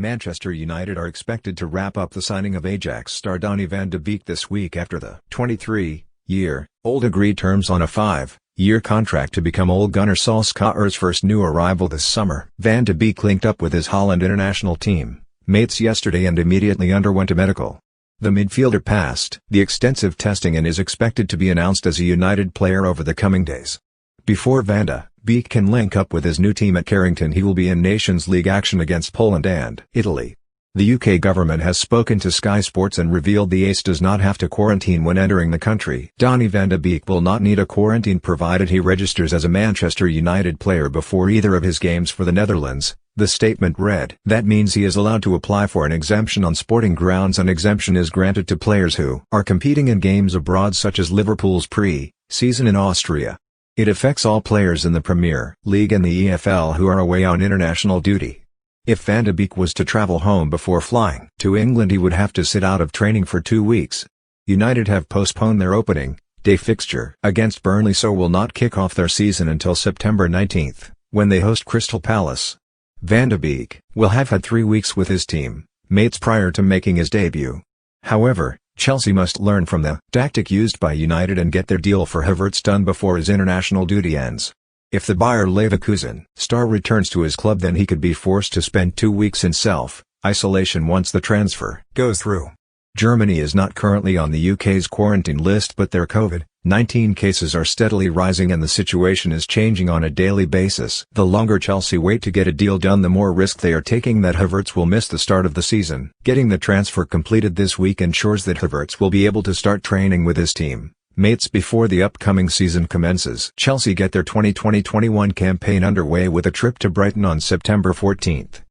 Manchester United are expected to wrap up the signing of Ajax star Donny van de Beek this week after the 23-year-old agreed terms on a 5-year contract to become Ole Gunnar Solskjaer's first new arrival this summer. Van de Beek linked up with his Holland international team mates yesterday and immediately underwent a medical. The midfielder passed the extensive testing and is expected to be announced as a United player over the coming days. Before Van de Beek can link up with his new team at Carrington, he will be in Nations League action against Poland and Italy. The UK government has spoken to Sky Sports and revealed the ace does not have to quarantine when entering the country. Donny van de Beek will not need a quarantine provided he registers as a Manchester United player before either of his games for the Netherlands, the statement read. That means he is allowed to apply for an exemption on sporting grounds. An exemption is granted to players who are competing in games abroad, such as Liverpool's pre-season in Austria. It affects all players in the Premier League and the EFL who are away on international duty. If Van de Beek was to travel home before flying to England, he would have to sit out of training for 2 weeks. United have postponed their opening day fixture against Burnley, so will not kick off their season until September 19th, when they host Crystal Palace. Van de Beek will have had 3 weeks with his team mates prior to making his debut. However, Chelsea must learn from the tactic used by United and get their deal for Havertz done before his international duty ends. If the Bayer Leverkusen star returns to his club, then he could be forced to spend 2 weeks in self-isolation once the transfer goes through. Germany is not currently on the UK's quarantine list, but their COVID-19 cases are steadily rising and the situation is changing on a daily basis. The longer Chelsea wait to get a deal done, the more risk they are taking that Havertz will miss the start of the season. Getting the transfer completed this week ensures that Havertz will be able to start training with his team mates before the upcoming season commences. Chelsea get their 2020-21 campaign underway with a trip to Brighton on September 14th.